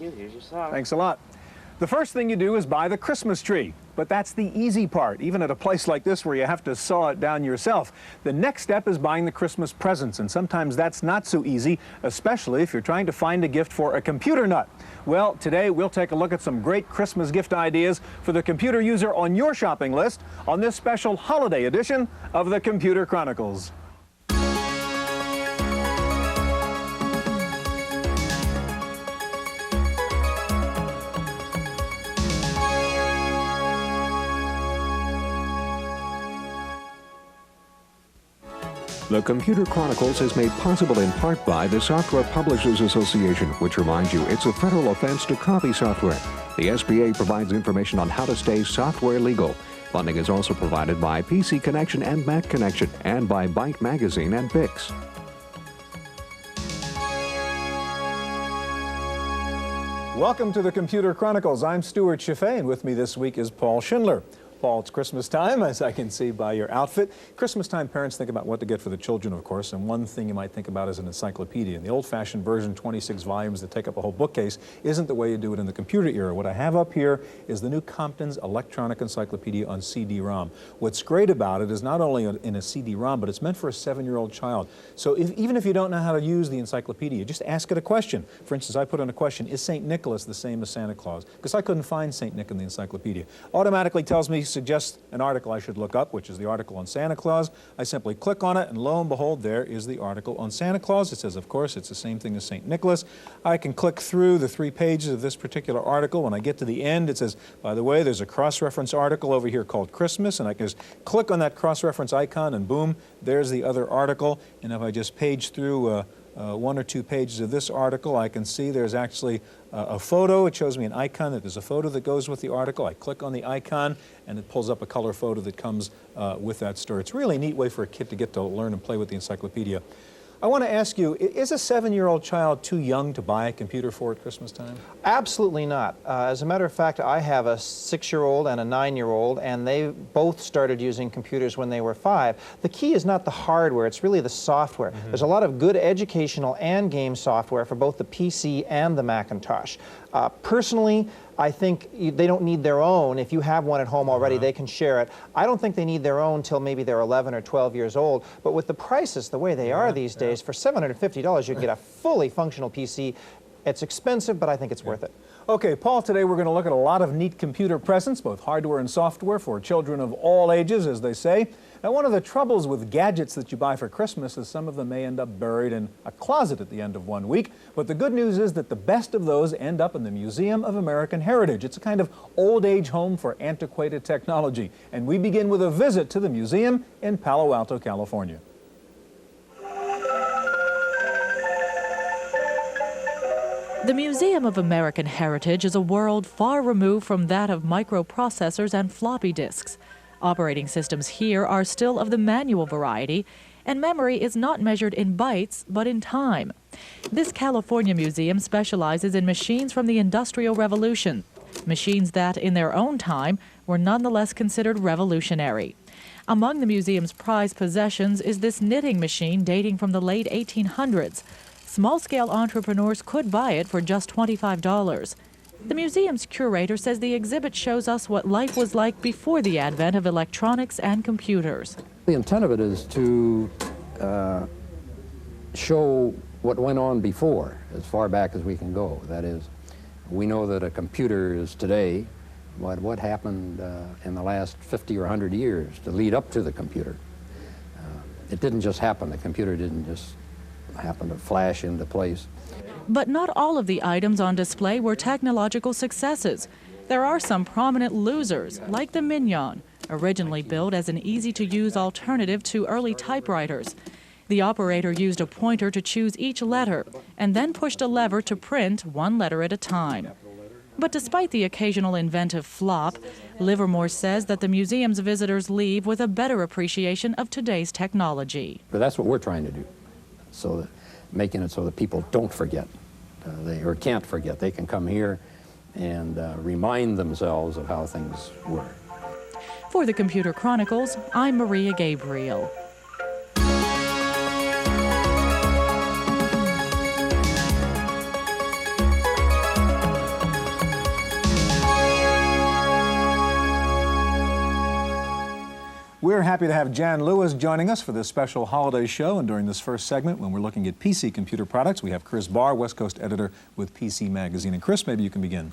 you. Here's your sock. Thanks a lot. The first thing you do is buy the Christmas tree, but that's the easy part, even at a place like this where you have to saw it down yourself. The next step is buying the Christmas presents, and sometimes that's not so easy, especially if you're trying to find a gift for a computer nut. Well, today we'll take a look at some great Christmas gift ideas for the computer user on your shopping list on this special holiday edition of the Computer Chronicles. The Computer Chronicles is made possible in part by the Software Publishers Association, which reminds you it's a federal offense to copy software. The SPA provides information on how to stay software legal. Funding is also provided by PC Connection and Mac Connection, and by Byte Magazine and Bix. Welcome to the Computer Chronicles. I'm Stuart Chaffee, and with me this week is Paul Schindler. Paul, it's Christmas time, as I can see by your outfit. Christmas time, parents think about what to get for the children, of course, and one thing you might think about is an encyclopedia. And the old-fashioned version, 26 volumes that take up a whole bookcase, isn't the way you do it in the computer era. What I have up here is the new Compton's Electronic Encyclopedia on CD-ROM. What's great about it is not only in a CD-ROM, but it's meant for a 7-year-old child. So even if you don't know how to use the encyclopedia, just ask it a question. For instance, I put in a question, is St. Nicholas the same as Santa Claus? Because I couldn't find St. Nick in the encyclopedia. Automatically tells me, suggests an article I should look up, which is the article on Santa Claus. I simply click on it, and lo and behold, there is the article on Santa Claus. It says, of course, it's the same thing as St. Nicholas. I can click through the 3 pages of this particular article. When I get to the end, it says, by the way, there's a cross-reference article over here called Christmas, and I can just click on that cross-reference icon, and boom, there's the other article. And if I just page through 1 or 2 pages of this article, I can see there's actually a photo. It shows me an icon that there's a photo that goes with the article. I click on the icon, and it pulls up a color photo that comes with that story. It's really a neat way for a kid to get to learn and play with the encyclopedia. I want to ask you, is a 7-year-old child too young to buy a computer for at Christmas time? Absolutely not. As a matter of fact, I have a 6-year-old and a 9-year-old, and they both started using computers when they were 5. The key is not the hardware, it's really the software. There's a lot of good educational and game software for both the PC and the Macintosh. Personally, I think they don't need their own. If you have one at home already, they can share it. I don't think they need their own till maybe they're 11 or 12 years old. But with the prices the way they are these days, for $750, you can get a fully functional PC. It's expensive, but I think it's worth it. Okay, Paul, today we're going to look at a lot of neat computer presents, both hardware and software, for children of all ages, as they say. Now, one of the troubles with gadgets that you buy for Christmas is some of them may end up buried in a closet at the end of one week. But the good news is that the best of those end up in the Museum of American Heritage. It's a kind of old-age home for antiquated technology. And we begin with a visit to the museum in Palo Alto, California. The Museum of American Heritage is a world far removed from that of microprocessors and floppy disks. Operating systems here are still of the manual variety, and memory is not measured in bytes, but in time. This California museum specializes in machines from the Industrial Revolution, machines that, in their own time, were nonetheless considered revolutionary. Among the museum's prized possessions is this knitting machine dating from the late 1800s. Small-scale entrepreneurs could buy it for just $25. The museum's curator says the exhibit shows us what life was like before the advent of electronics and computers. The intent of it is to show what went on before, as far back as we can go. That is, we know that a computer is today, but what happened in the last 50 or 100 years to lead up to the computer. It didn't just happen. The computer didn't just happen to flash into place. But not all of the items on display were technological successes. There are some prominent losers, like the Mignon, originally built as an easy-to-use alternative to early typewriters. The operator used a pointer to choose each letter and then pushed a lever to print one letter at a time. But despite the occasional inventive flop, Livermore says that the museum's visitors leave with a better appreciation of today's technology. But that's what we're trying to do, so that making it so that people don't forget, or can't forget. They can come here and remind themselves of how things were. For the Computer Chronicles, I'm Maria Gabriel. We're happy to have Jan Lewis joining us for this special holiday show. And during this first segment, when we're looking at PC computer products, we have Chris Barr, West Coast editor with PC Magazine. And Chris, maybe you can begin.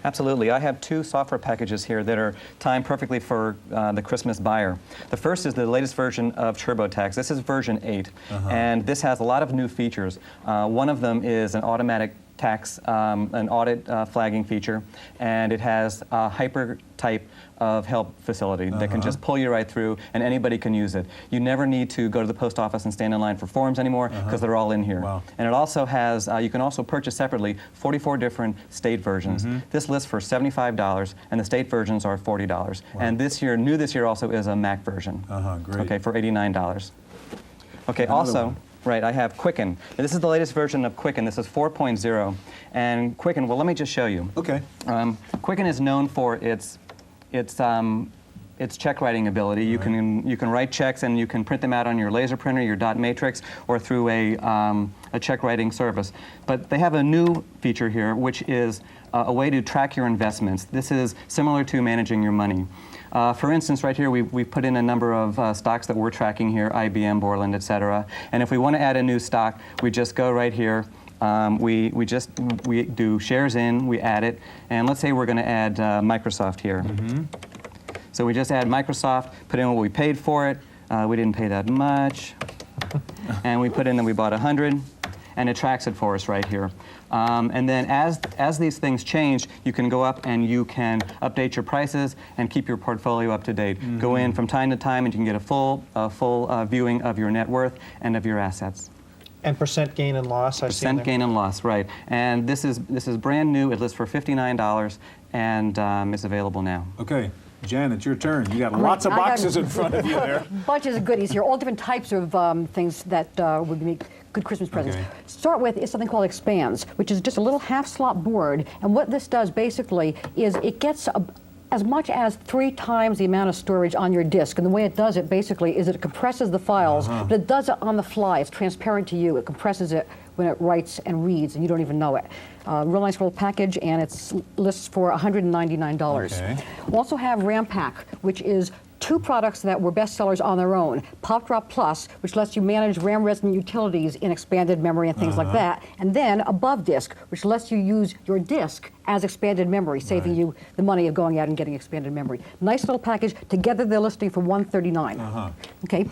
Absolutely. I have two software packages here that are timed perfectly for the Christmas buyer. The first is the latest version of TurboTax. This is version 8, and this has a lot of new features. One of them is an automatic tax, an audit flagging feature, and it has a hyper type of help facility that can just pull you right through, and anybody can use it. You never need to go to the post office and stand in line for forms anymore, because they're all in here. Wow. And it also has, you can also purchase separately 44 different state versions. This lists for $75, and the state versions are $40. Wow. And this year, new this year also is a Mac version. Great. Okay, for $89. Okay, also, right, I have Quicken. This is the latest version of Quicken. This is 4.0. And Quicken, well, let me just show you. Okay. Quicken is known for its check writing ability. You can write checks and you can print them out on your laser printer, your dot matrix, or through a check writing service. But they have a new feature here, which is a way to track your investments. This is similar to managing your money. For instance, right here, we've put in a number of stocks that we're tracking here, IBM, Borland, et cetera. And if we want to add a new stock, we just go right here. We do shares in, we add it, and let's say we're going to add Microsoft here. So we just add Microsoft, put in what we paid for it. We didn't pay that much. And we put in that we bought 100, and it tracks it for us right here. And then as these things change, you can go up and you can update your prices and keep your portfolio up to date. Go in from time to time and you can get a full viewing of your net worth and of your assets. And percent gain and loss, I see. Percent gain and loss, right. And this is brand new. It lists for $59 and is available now. Okay. Jan, it's your turn. You got lots of boxes in front of you there. Bunches of goodies here, all different types of things that would make good Christmas presents. Okay. Start with is something called Expands, which is just a little half-slot board. And what this does basically is it gets as much as 3 times the amount of storage on your disk. And the way it does it basically is it compresses the files, but it does it on the fly. It's transparent to you. It compresses it when it writes and reads, and you don't even know it. Real nice little package, and it's lists for $199. Okay. We also have RAM Pack, which is 2 products that were bestsellers on their own. Pop Drop Plus, which lets you manage RAM resident utilities in expanded memory and things like that. And then Above Disk, which lets you use your disk as expanded memory, saving you the money of going out and getting expanded memory. Nice little package. Together they're listing for $139. Okay.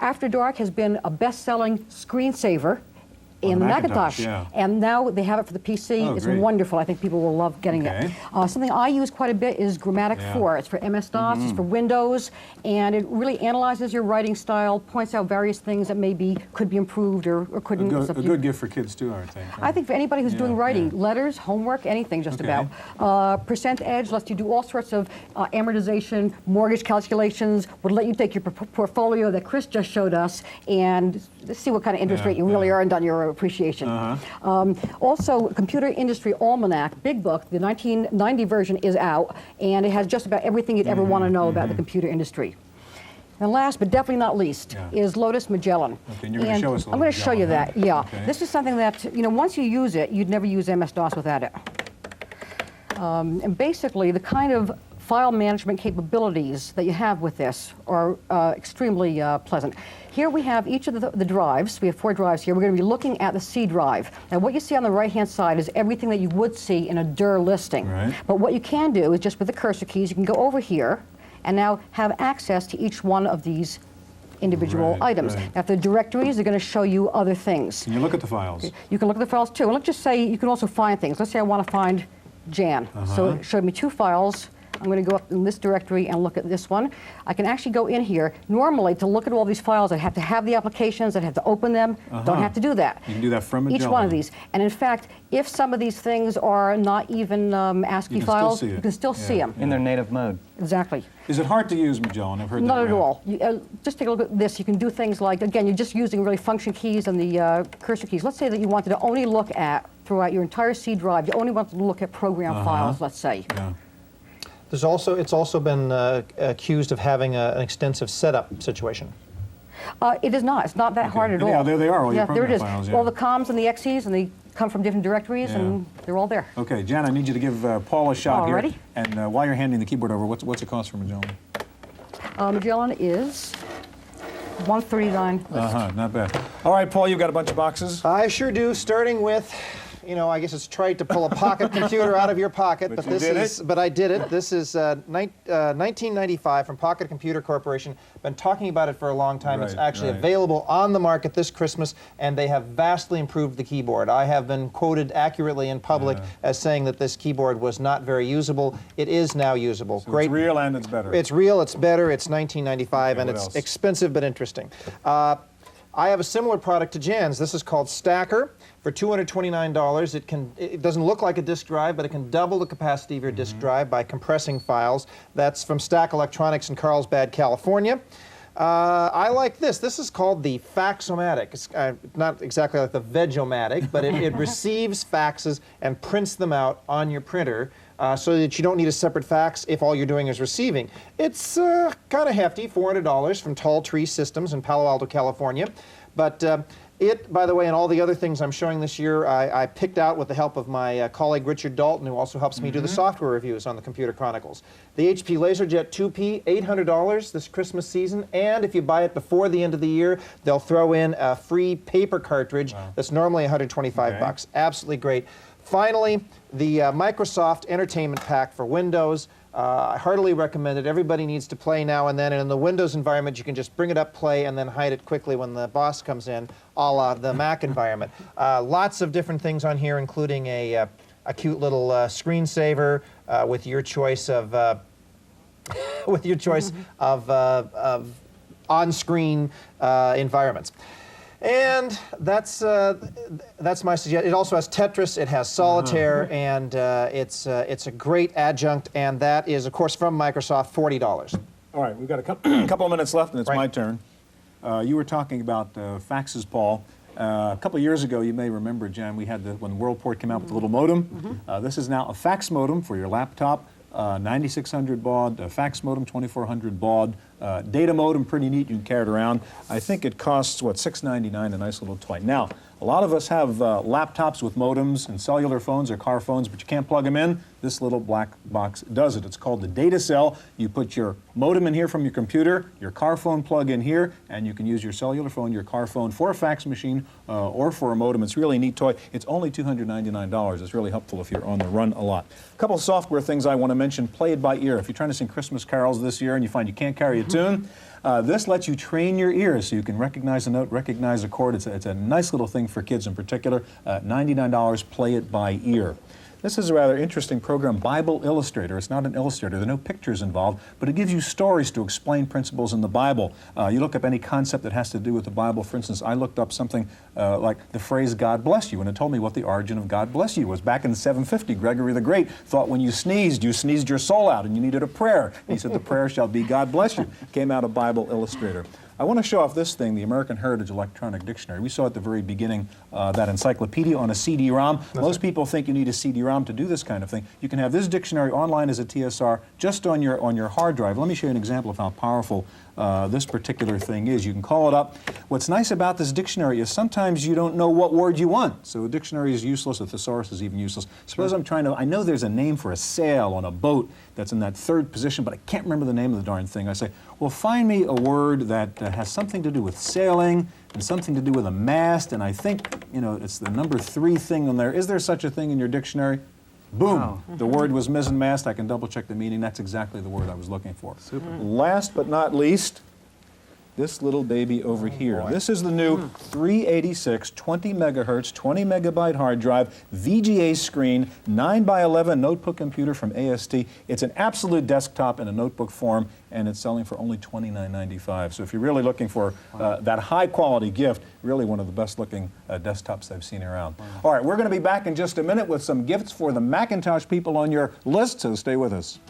After Dark has been a best-selling screensaver in the Macintosh, and now they have it for the PC. It's wonderful. I think people will love getting it. Something I use quite a bit is Grammatic 4. It's for MS-DOS, it's for Windows, and it really analyzes your writing style, points out various things that maybe could be improved or couldn't. A good gift for kids too, I think. I think for anybody who's doing writing, letters, homework, anything just about. Percent Edge lets you do all sorts of amortization, mortgage calculations, would let you take your portfolio that Chris just showed us and see what kind of interest rate you really earned on your appreciation. Also, Computer Industry Almanac, big book, the 1990 version is out, and it has just about everything you'd ever want to know about the computer industry. And last, but definitely not least, is Lotus Magellan. Okay, and you're going to show us I'm going to show you that, Okay. This is something that, once you use it, you'd never use MS-DOS without it. And basically, the kind of file management capabilities that you have with this are extremely pleasant. Here we have each of the drives. We have 4 drives here. We're going to be looking at the C drive. Now what you see on the right-hand side is everything that you would see in a DIR listing. Right. But what you can do is just with the cursor keys, you can go over here and now have access to each one of these individual items. Now if they're directories, they're going to show you other things. Can you look at the files? You can look at the files too. And let's just say you can also find things. Let's say I want to find Jan. So it showed me 2 files. I'm going to go up in this directory and look at this one. I can actually go in here. Normally, to look at all these files, I'd have to have the applications, I'd have to open them. Don't have to do that. You can do that from Magellan. Each one of these. And in fact, if some of these things are not even ASCII files, you can still see them. In their native mode. Exactly. Is it hard to use Magellan? I've heard that. Not at all. You, just take a look at this. You can do things like, again, you're just using really function keys and the cursor keys. Let's say that you wanted to only look at, throughout your entire C drive, you only want to look at program files, let's say. It's also been accused of having an extensive setup situation. It is not. It's not that hard at all. Yeah, there they are, all your there it program is. files. All the COMs and the XEs, and they come from different directories, and they're all there. Okay, Jan, I need you to give Paul a shot Alrighty. here. And while you're handing the keyboard over, what's it cost for Magellan? Magellan is $139. Not bad. All right, Paul, you've got a bunch of boxes. I sure do, starting with, I guess it's trite to pull a pocket computer out of your pocket, but I did it. This is 1995 from Pocket Computer Corporation. Been talking about it for a long time. It's actually available on the market this Christmas, and they have vastly improved the keyboard. I have been quoted accurately in public as saying that this keyboard was not very usable. It is now usable. So great. It's real and it's better. It's real, it's better, it's 1995, and it's expensive but interesting. I have a similar product to Jan's. This is called Stacker for $229. It doesn't look like a disk drive, but it can double the capacity of your disk drive by compressing files. That's from Stack Electronics in Carlsbad, California. I like this. This is called the Faxomatic. It's not exactly like the Veg-O-Matic, but it receives faxes and prints them out on your printer so that you don't need a separate fax if all you're doing is receiving. It's kind of hefty, $400 from Tall Tree Systems in Palo Alto, California. But it, by the way, and all the other things I'm showing this year, I picked out with the help of my colleague Richard Dalton, who also helps me do the software reviews on the Computer Chronicles. The HP LaserJet 2P, $800 this Christmas season, and if you buy it before the end of the year, they'll throw in a free paper cartridge that's normally $125. Absolutely great. Finally, the Microsoft Entertainment Pack for Windows. I heartily recommend it. Everybody needs to play now and then, and in the Windows environment, you can just bring it up, play, and then hide it quickly when the boss comes in, a la the Mac environment. Lots of different things on here, including a cute little screensaver with your choice of on-screen environments. And that's my suggestion. It also has Tetris, it has Solitaire, and it's a great adjunct, and that is, of course, from Microsoft, $40. All right, we've got a couple of minutes left, and it's my turn. You were talking about faxes, Paul. A couple of years ago, you may remember, Jan, we had when WorldPort came out with the little modem. This is now a fax modem for your laptop. 9600 baud, fax modem, 2400 baud, data modem, pretty neat, you can carry it around. I think it costs, what, $6.99, a nice little toy. Now, a lot of us have laptops with modems and cellular phones or car phones, but you can't plug them in. This little black box does it. It's called the data cell. You put your modem in here from your computer, your car phone plug in here, and you can use your cellular phone, your car phone for a fax machine or for a modem. It's really a neat toy. It's only $299. It's really helpful if you're on the run a lot. A couple of software things I want to mention. Play it by ear. If you're trying to sing Christmas carols this year and you find you can't carry a tune, this lets you train your ears so you can recognize a note, recognize a chord. It's a nice little thing for kids in particular. $99, play it by ear. This is a rather interesting program, Bible Illustrator. It's not an illustrator. There are no pictures involved, but it gives you stories to explain principles in the Bible. You look up any concept that has to do with the Bible. For instance, I looked up something like the phrase God bless you, and it told me what the origin of God bless you was. Back in 750, Gregory the Great thought when you sneezed your soul out and you needed a prayer. He said the prayer shall be God bless you. Came out of Bible Illustrator. I want to show off this thing, the American Heritage Electronic Dictionary. We saw at the very beginning that encyclopedia on a CD-ROM. Most people think you need a CD-ROM to do this kind of thing. You can have this dictionary online as a TSR just on your hard drive. Let me show you an example of how powerful this particular thing is. You can call it up. What's nice about this dictionary is sometimes you don't know what word you want. So a dictionary is useless, a thesaurus is even useless. Suppose I know there's a name for a sail on a boat that's in that third position, but I can't remember the name of the darn thing. I say, well, find me a word that has something to do with sailing and something to do with a mast, and I think, it's the number 3 thing on there. Is there such a thing in your dictionary? Boom. Wow. The word was mizzenmast. I can double check the meaning. That's exactly the word I was looking for. Super. Last but not least, this little baby over here. Boy. This is the new 386, 20 megahertz, 20 megabyte hard drive, VGA screen, 9x11 notebook computer from AST. It's an absolute desktop in a notebook form, and it's selling for only $29.95. So if you're really looking for that high quality gift, really one of the best looking desktops I've seen around. Wow. All right, we're going to be back in just a minute with some gifts for the Macintosh people on your list, so stay with us.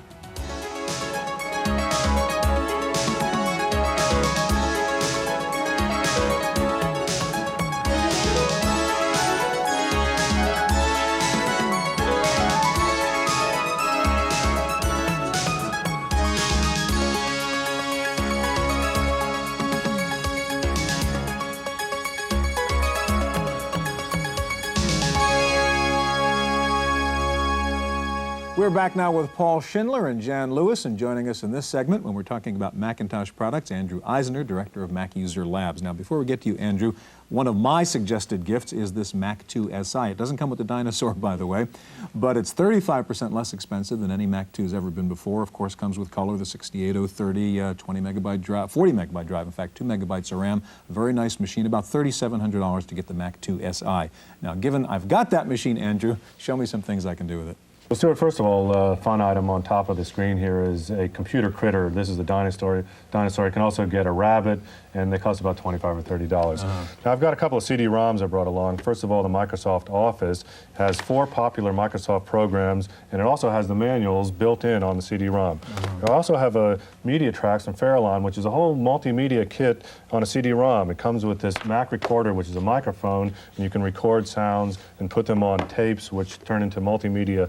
We're back now with Paul Schindler and Jan Lewis, and joining us in this segment when we're talking about Macintosh products, Andrew Eisner, Director of Mac User Labs. Now, before we get to you, Andrew, one of my suggested gifts is this Mac 2 SI. It doesn't come with the dinosaur, by the way, but it's 35% less expensive than any Mac 2's ever been before. Of course, comes with color, the 68030, 20 megabyte drive, 40 megabyte drive, in fact, 2 megabytes of RAM. Very nice machine, about $3,700 to get the Mac 2 SI. Now, given I've got that machine, Andrew, show me some things I can do with it. Well, Stuart, first of all, a fun item on top of the screen here is a computer critter. This is the dinosaur. You can also get a rabbit, and they cost about $25 or $30. Now, I've got a couple of CD-ROMs I brought along. First of all, the Microsoft Office has 4 popular Microsoft programs, and it also has the manuals built in on the CD-ROM. I also have a Media Tracks from Farallon, which is a whole multimedia kit on a CD-ROM. It comes with this Mac recorder, which is a microphone, and you can record sounds and put them on tapes, which turn into multimedia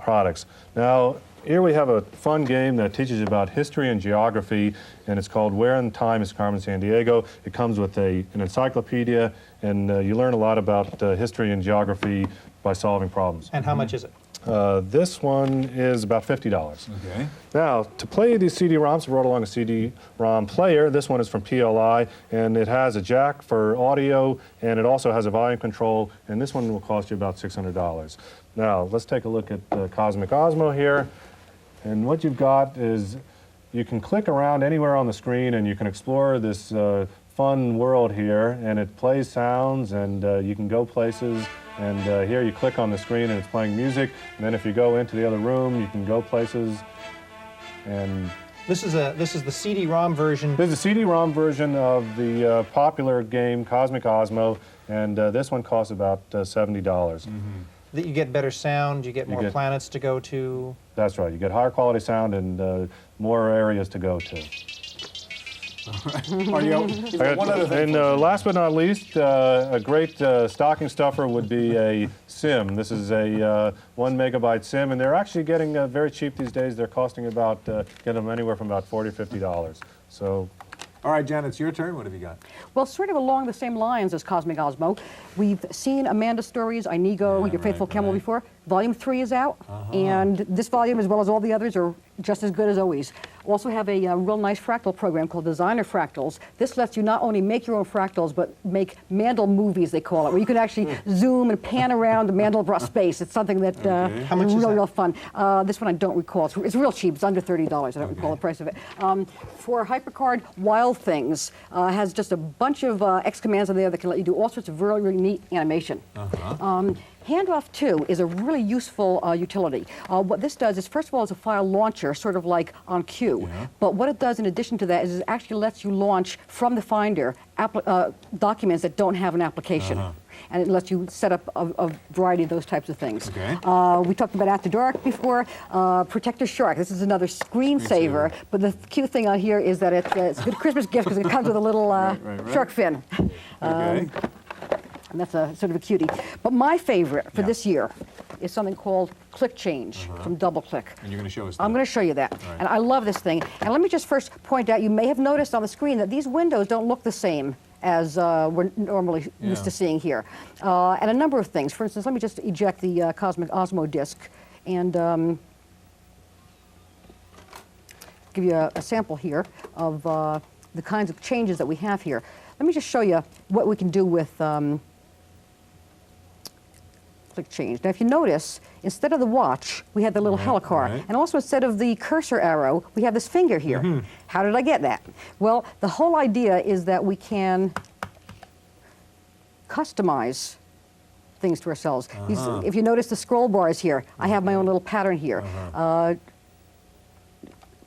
products. Now, here we have a fun game that teaches you about history and geography, and it's called Where in Time is Carmen Sandiego. It comes with an encyclopedia, and you learn a lot about history and geography by solving problems. And how much is it? This one is about $50. Okay. Now, to play these CD-ROMs, I brought along a CD-ROM player. This one is from PLI, and it has a jack for audio, and it also has a volume control, and this one will cost you about $600. Now, let's take a look at Cosmic Osmo here. And what you've got is you can click around anywhere on the screen, and you can explore this fun world here, and it plays sounds, and you can go places. And here you click on the screen, and it's playing music. And then if you go into the other room, you can go places. And This is the CD-ROM version. this is a CD-ROM version of the popular game Cosmic Osmo, and this one costs about $70. That you get better sound, you get more planets to go to. That's right. You get higher quality sound and more areas to go to. One other thing. And last but not least, a great stocking stuffer would be a SIM. This is a 1 megabyte SIM, and they're actually getting very cheap these days. They're costing about, get them anywhere from about $40 or $50. So. All right, Jan, it's your turn. What have you got? Well, sort of along the same lines as Cosmic Osmo, we've seen Amanda Stories, Inigo, Your Faithful Camel before. Volume 3 is out, and this volume, as well as all the others, are just as good as always. Also have a real nice fractal program called Designer Fractals. This lets you not only make your own fractals, but make Mandel movies, they call it, where you can actually zoom and pan around the Mandelbrot space. It's something that How much is that? real fun. This one I don't recall. It's real cheap. It's under $30. I don't recall the price of it. For HyperCard, Wild Things has just a bunch of X commands in there that can let you do all sorts of really, really neat animation. Handoff 2 is a really useful utility. What this does is, first of all, it's a file launcher, sort of like on Q. But what it does in addition to that is it actually lets you launch from the Finder documents that don't have an application. And it lets you set up a variety of those types of things. We talked about After Dark before. Protector Shark. This is another screensaver. But the cute thing on here is that it's a good Christmas gift because it comes with a little shark fin. And that's a sort of a cutie. But my favorite for this year is something called Click Change from DoubleClick. And you're going to show us that. I'm going to show you that. Right. And I love this thing. And let me just first point out, you may have noticed on the screen that these windows don't look the same as we're normally used to seeing here. And a number of things. For instance, let me just eject the Cosmic Osmo disk and give you a sample here of the kinds of changes that we have here. Let me just show you what we can do with Click Change. Now, if you notice, instead of the watch, we have the little helicar. And also, instead of the cursor arrow, we have this finger here. How did I get that? Well, the whole idea is that we can customize things to ourselves. If you notice the scroll bars here, I have my own little pattern here.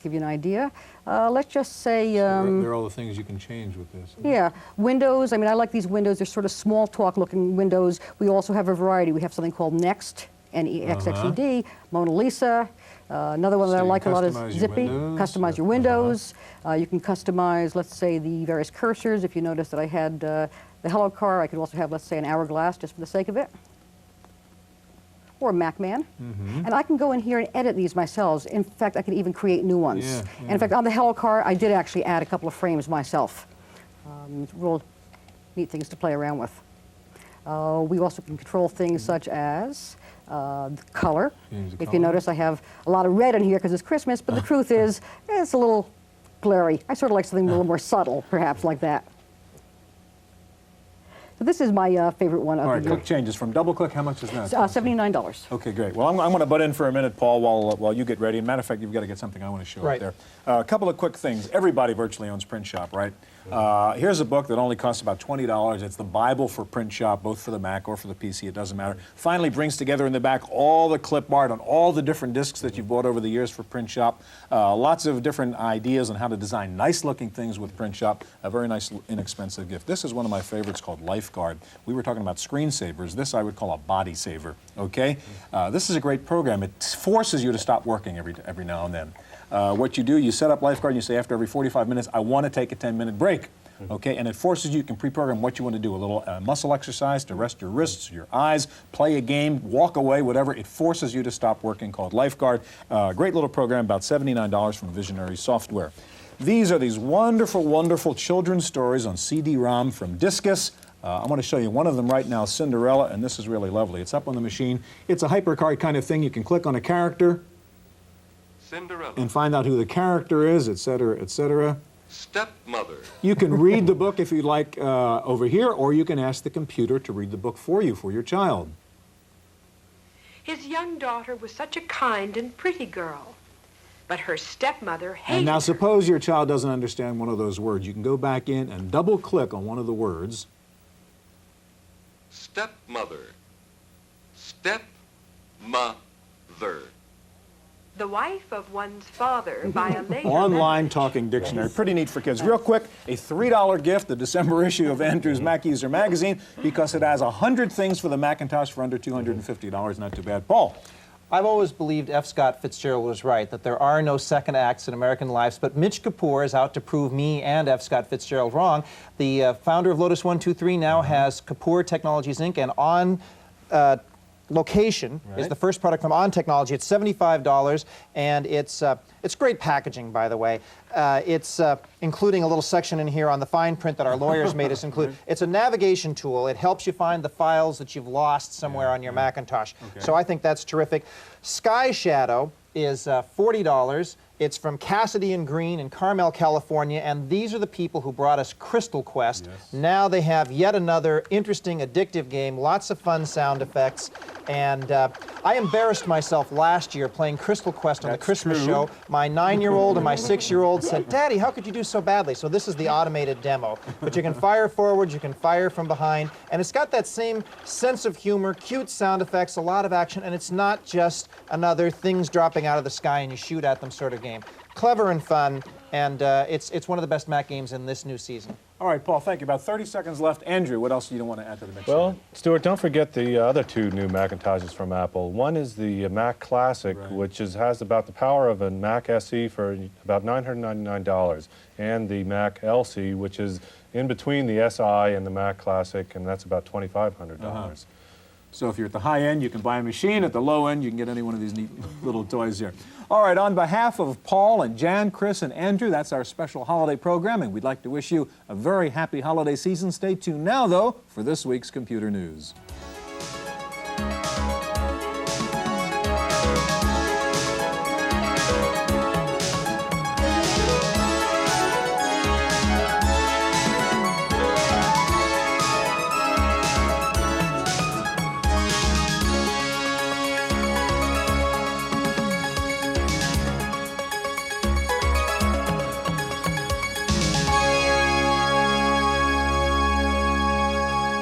Give you an idea. Let's just say... there are all the things you can change with this. Yeah, windows. I mean, I like these windows. They're sort of small talk looking windows. We also have a variety. We have something called Next, N-E-X-X-E-D, Mona Lisa. Another one that I like a lot is Zippy. Customize your windows. You can customize, let's say, the various cursors. If you notice that I had the Hello Car, I could also have, let's say, an hourglass just for the sake of it. Or a MacMan. And I can go in here and edit these myself. In fact, I can even create new ones. And in fact, on the Hello Car, I did actually add a couple of frames myself. Real neat things to play around with. We also can control things such as color. Change the If you color. notice, I have a lot of red in here because it's Christmas, but the truth is, it's a little glary. I sort of like something a little more subtle, perhaps, like that. So this is my favorite one of All right, the year. click changes from double click. How much is that? $79. Okay, great. Well, I'm going to butt in for a minute, Paul, while you get ready. And matter of fact, you've got to get something I want to show Right. up there. A couple of quick things. Everybody virtually owns Print Shop, right? Here's a book that only costs about $20. It's the Bible for Print Shop, both for the Mac or for the PC. It doesn't matter. Finally brings together in the back all the clip art on all the different discs that you've bought over the years for Print Shop. Lots of different ideas on how to design nice-looking things with Print Shop. A very nice, inexpensive gift. This is one of my favorites called Lifeguard. We were talking about screensavers. This I would call a body saver, okay? This is a great program. It forces you to stop working every now and then. What you do, you set up Lifeguard and you say after every 45 minutes, I want to take a 10-minute break, okay? And it forces you, you can pre-program what you want to do, a little muscle exercise to rest your wrists, your eyes, play a game, walk away, whatever. It forces you to stop working, called Lifeguard. Great little program, about $79 from Visionary Software. These are these wonderful, wonderful children's stories on CD-ROM from Discus. I want to show you one of them right now, Cinderella, and this is really lovely. It's up on the machine. It's a hypercard kind of thing. You can click on a character Cinderella. and find out who the character is, etc., etc. Stepmother. You can read the book if you'd like over here, or you can ask the computer to read the book for you, for your child. His young daughter was such a kind and pretty girl, but her stepmother hated And now her. suppose your child doesn't understand one of those words. You can go back in and double-click on one of the words. Stepmother. Stepmother. The wife of one's father by a later Online marriage. talking dictionary. Pretty neat for kids. Real quick, a $3 gift, the December issue of Andrew's Mac User Magazine, because it has 100 things for the Macintosh for under $250. Not too bad. Paul. I've always believed F. Scott Fitzgerald was right, that there are no second acts in American lives, but Mitch Kapoor is out to prove me and F. Scott Fitzgerald wrong. The founder of Lotus 123 now has Kapoor Technologies, Inc., and on location is the first product from On Technology. It's $75, and it's great packaging, by the way. It's including a little section in here on the fine print that our lawyers made us include. It's a navigation tool. It helps you find the files that you've lost somewhere on your Macintosh. So I think that's terrific. Sky Shadow is $40. It's from Cassidy and Green in Carmel, California, and these are the people who brought us Crystal Quest. Now they have yet another interesting, addictive game, lots of fun sound effects, and I embarrassed myself last year playing Crystal Quest on the Christmas show. My 9-year-old and my 6-year-old said, "Daddy, how could you do so badly?" So this is the automated demo. But you can fire forward, you can fire from behind, and it's got that same sense of humor, cute sound effects, a lot of action, and it's not just another things dropping out of the sky and you shoot at them sort of game. Clever and fun, and it's one of the best Mac games in this new season. All right, Paul, thank you. About 30 seconds left. Andrew, what else do you want to add to the mix? Well, Stuart, don't forget the other two new Macintoshes from Apple. One is the Mac Classic, which has about the power of a Mac SE for about $999, and the Mac LC, which is in between the SI and the Mac Classic, and that's about $2,500. So if you're at the high end, you can buy a machine. At the low end, you can get any one of these neat little toys here. All right, on behalf of Paul and Jan, Chris, and Andrew, that's our special holiday programming. We'd like to wish you a very happy holiday season. Stay tuned now, though, for this week's Computer News.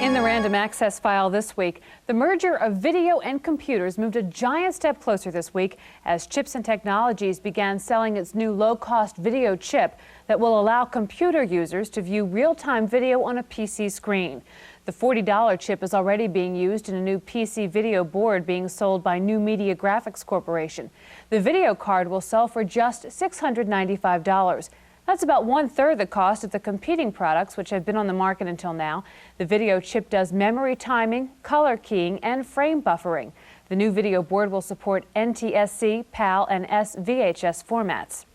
In the Random Access file this week, the merger of video and computers moved a giant step closer this week as Chips and Technologies began selling its new low-cost video chip that will allow computer users to view real-time video on a PC screen. The $40 chip is already being used in a new PC video board being sold by New Media Graphics Corporation. The video card will sell for just $695. That's about 1/3 the cost of the competing products which have been on the market until now. The video chip does memory timing, color keying, and frame buffering. The new video board will support NTSC, PAL, and SVHS formats.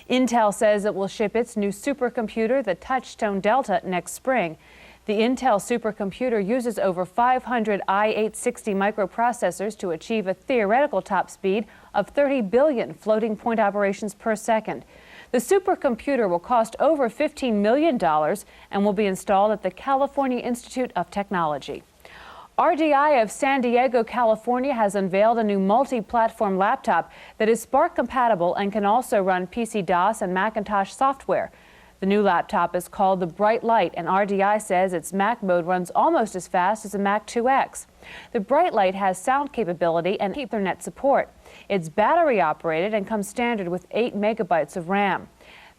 Intel says it will ship its new supercomputer, the Touchstone Delta, next spring. The Intel supercomputer uses over 500 i860 microprocessors to achieve a theoretical top speed of 30 billion floating point operations per second. The supercomputer will cost over $15 million and will be installed at the California Institute of Technology. RDI of San Diego, California has unveiled a new multi-platform laptop that is Spark compatible and can also run PC-DOS and Macintosh software. The new laptop is called the Bright Light, and RDI says its Mac mode runs almost as fast as a Mac 2X. The Bright Light has sound capability and Ethernet support. It's battery operated and comes standard with 8 megabytes of RAM.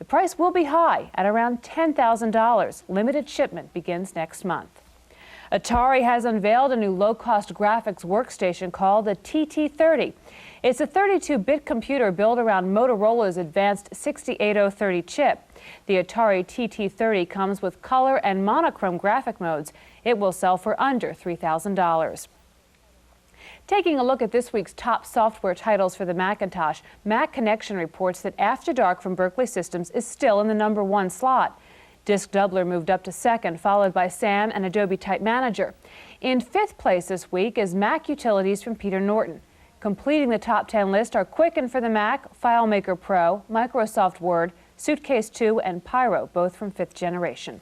The price will be high at around $10,000. Limited shipment begins next month. Atari has unveiled a new low-cost graphics workstation called the TT30. It's a 32-bit computer built around Motorola's advanced 68030 chip. The Atari TT30 comes with color and monochrome graphic modes. It will sell for under $3,000. Taking a look at this week's top software titles for the Macintosh, Mac Connection reports that After Dark from Berkeley Systems is still in the #1 slot. Disk Doubler moved up to second, followed by SAM and Adobe Type Manager. In 5th place this week is Mac Utilities from Peter Norton. Completing the top 10 list are Quicken for the Mac, FileMaker Pro, Microsoft Word, Suitcase 2, and Pyro, both from 5th generation.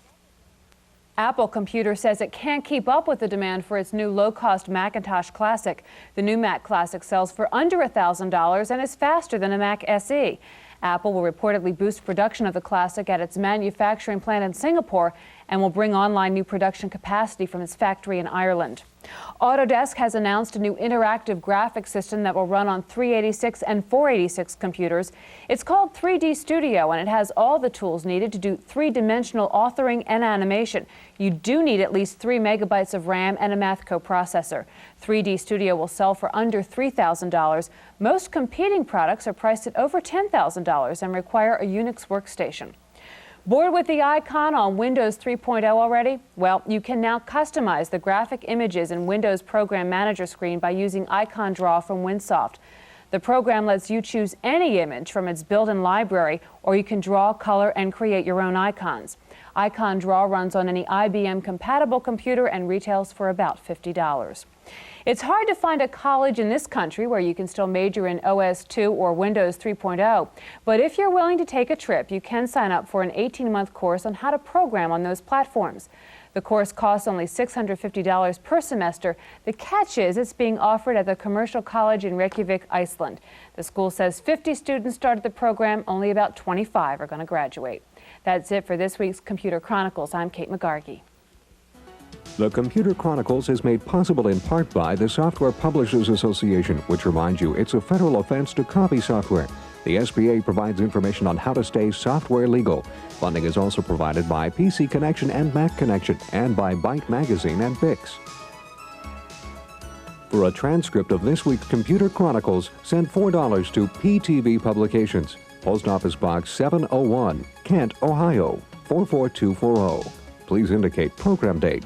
Apple Computer says it can't keep up with the demand for its new low-cost Macintosh Classic. The new Mac Classic sells for under $1,000 and is faster than a Mac SE. Apple will reportedly boost production of the Classic at its manufacturing plant in Singapore and will bring online new production capacity from its factory in Ireland. Autodesk has announced a new interactive graphics system that will run on 386 and 486 computers. It's called 3D Studio, and it has all the tools needed to do three-dimensional authoring and animation. You do need at least 3 megabytes of RAM and a math coprocessor. 3D Studio will sell for under $3,000. Most competing products are priced at over $10,000 and require a Unix workstation. Bored with the icon on Windows 3.0 already? Well, you can now customize the graphic images in Windows Program Manager screen by using Icon Draw from Winsoft. The program lets you choose any image from its built-in library, or you can draw, color, and create your own icons. Icon Draw runs on any IBM-compatible computer and retails for about $50. It's hard to find a college in this country where you can still major in OS 2 or Windows 3.0. But if you're willing to take a trip, you can sign up for an 18-month course on how to program on those platforms. The course costs only $650 per semester. The catch is it's being offered at the Commercial College in Reykjavik, Iceland. The school says 50 students started the program. Only about 25 are going to graduate. That's it for this week's Computer Chronicles. I'm Kate McGargy. The Computer Chronicles is made possible in part by the Software Publishers Association, which reminds you it's a federal offense to copy software. The SBA provides information on how to stay software legal. Funding is also provided by PC Connection and Mac Connection, and by Byte Magazine and Bix. For a transcript of this week's Computer Chronicles, send $4 to PTV Publications, Post Office Box 701, Kent, Ohio 44240. Please indicate program date.